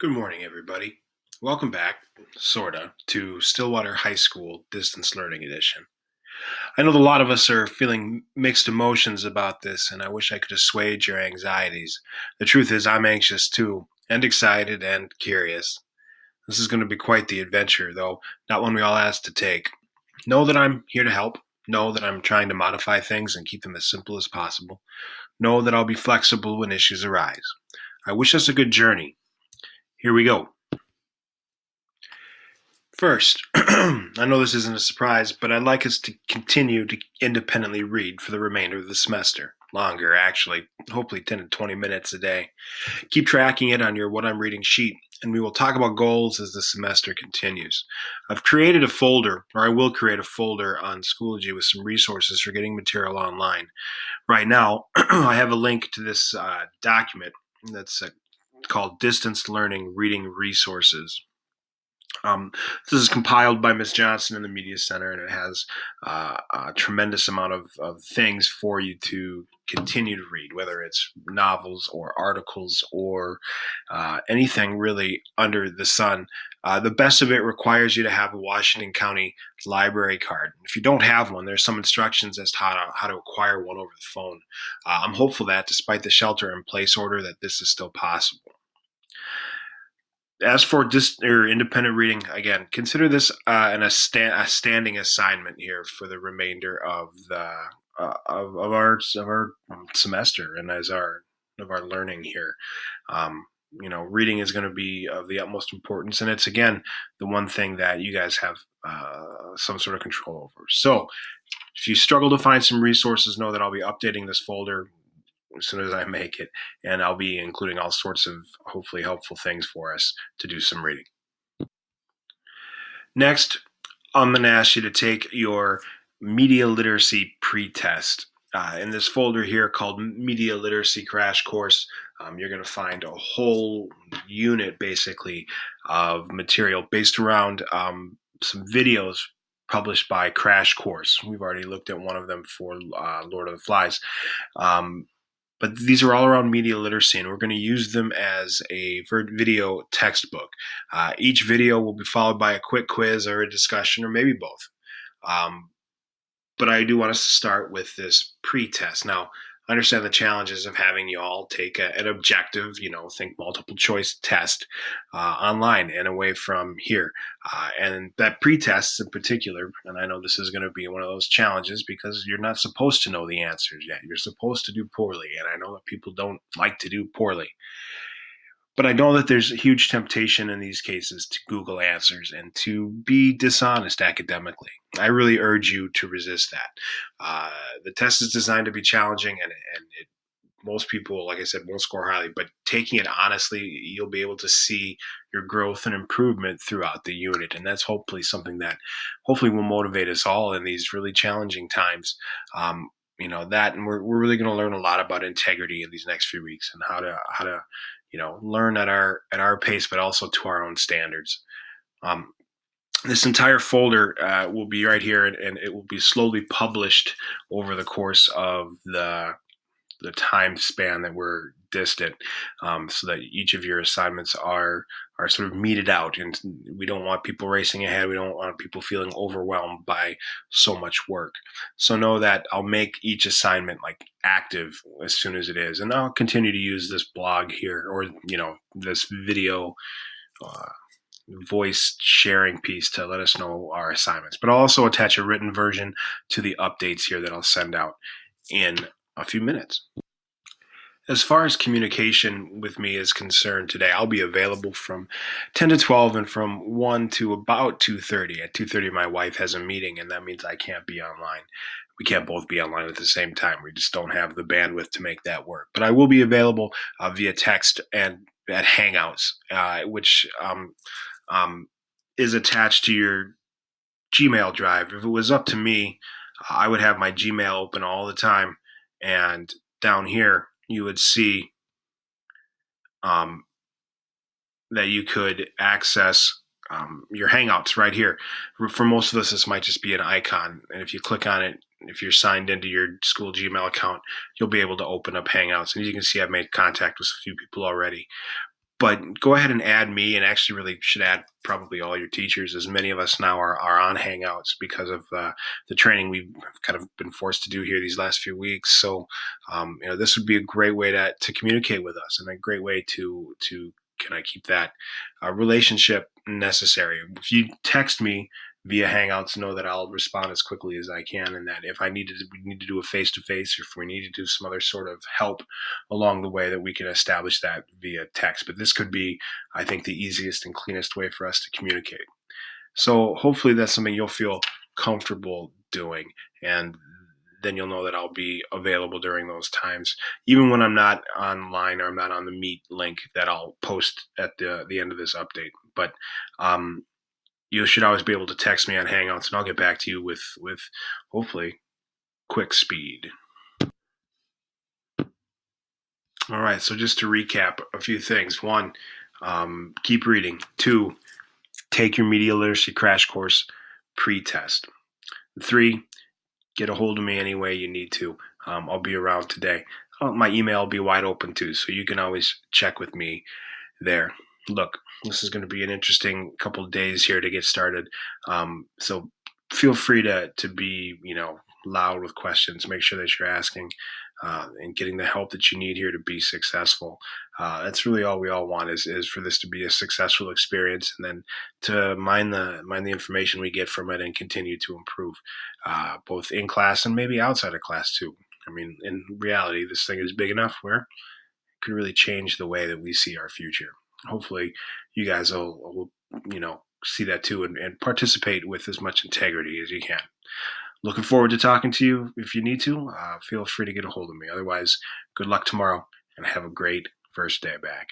Good morning, everybody. Welcome back, sorta, to Stillwater High School Distance Learning Edition. I know a lot of us are feeling mixed emotions about this, and I wish I could assuage your anxieties. The truth is, I'm anxious too, and excited and curious. This is going to be quite the adventure, though not one we all asked to take. Know that I'm here to help. Know that I'm trying to modify things and keep them as simple as possible. Know that I'll be flexible when issues arise. I wish us a good journey. Here we go. First, I know this isn't a surprise, but I'd like us to continue to independently read for the remainder of the semester. Longer, actually, hopefully 10 to 20 minutes a day. Keep tracking it on your What I'm Reading sheet, and we will talk about goals as the semester continues. I've created a folder, or I will create a folder on Schoology with some resources for getting material online. Right now, I have a link to this document that's called Distance Learning Reading Resources. This is compiled by Ms. Johnson in the Media Center, and it has a tremendous amount of things for you to continue to read, whether it's novels or articles or anything really under the sun. The best of it requires you to have a Washington County library card. If you don't have one, there's some instructions as to how to acquire one over the phone. I'm hopeful that, despite the shelter-in-place order, that this is still possible. As for independent reading, again, consider this a standing assignment here for the remainder of the of our semester and as our of our learning here. Reading is going to be of the utmost importance, and it's again the one thing that you guys have some sort of control over. So, if you struggle to find some resources, know that I'll be updating this folder as soon as I make it, and I'll be including all sorts of hopefully helpful things for us to do some reading. Next, I'm going to ask you to take your media literacy pre-test. In this folder here called Media Literacy Crash Course, you're going to find a whole unit basically of material based around some videos published by Crash Course. We've already looked at one of them for Lord of the Flies. But these are all around media literacy, and we're going to use them as a video textbook. Each video will be followed by a quick quiz or a discussion, or maybe both. But I do want us to start with this pre-test. Now, I understand the challenges of having you all take an objective, think multiple choice test online and away from here. And that pre-test in particular, and I know this is going to be one of those challenges because you're not supposed to know the answers yet. You're supposed to do poorly. And I know that people don't like to do poorly. But I know that there's a huge temptation in these cases to Google answers and to be dishonest academically. I really urge you to resist that. The test is designed to be challenging, and most people, like I said, won't score highly. But taking it honestly, you'll be able to see your growth and improvement throughout the unit, and that's hopefully something that hopefully will motivate us all in these really challenging times. And we're really going to learn a lot about integrity in these next few weeks and how to learn at our pace, but also to our own standards. This entire folder will be right here, and it will be slowly published over the course of the time span that we're distant, so that each of your assignments are sort of meted out, and we don't want people racing ahead. We don't want people feeling overwhelmed by so much work. So know that I'll make each assignment like active as soon as it is, and I'll continue to use this blog here or this video voice sharing piece to let us know our assignments. But I'll also attach a written version to the updates here that I'll send out in a few minutes. As far as communication with me is concerned today, I'll be available from 10 to 12 and from 1 to about 2:30. At 2:30, my wife has a meeting, and that means I can't be online. We can't both be online at the same time. We just don't have the bandwidth to make that work. But I will be available via text and at Hangouts, which is attached to your Gmail drive. If it was up to me, I would have my Gmail open all the time, and down here you would see that you could access your Hangouts right here. For most of us, this might just be an icon, and if you click on it, if you're signed into your school Gmail account, you'll be able to open up Hangouts. And as you can see, I've made contact with a few people already. But go ahead and add me, and actually really should add probably all your teachers, as many of us now are on Hangouts because of the training we've kind of been forced to do here these last few weeks. So, this would be a great way to communicate with us, and a great way to can I keep that relationship necessary. If you text me via Hangouts, know that I'll respond as quickly as I can, and that if we need to do a face to face, or if we need to do some other sort of help along the way, that we can establish that via text. But this could be, I think, the easiest and cleanest way for us to communicate. So hopefully that's something you'll feel comfortable doing, and then you'll know that I'll be available during those times, even when I'm not online or I'm not on the Meet link that I'll post at the end of this update. But you should always be able to text me on Hangouts, and I'll get back to you with hopefully quick speed. All right, so just to recap a few things. One, keep reading. Two, take your media literacy crash course pre-test. Three, get a hold of me any way you need to. I'll be around today. My email will be wide open too, so you can always check with me there. Look, this is going to be an interesting couple of days here to get started. So feel free to be, loud with questions. Make sure that you're asking and getting the help that you need here to be successful. That's really all we all want is for this to be a successful experience, and then to mine the information we get from it and continue to improve, both in class and maybe outside of class too. I mean, in reality, this thing is big enough where it could really change the way that we see our future. Hopefully, you guys will see that too, and participate with as much integrity as you can. Looking forward to talking to you. If you need to, feel free to get a hold of me. Otherwise, good luck tomorrow, and have a great first day back.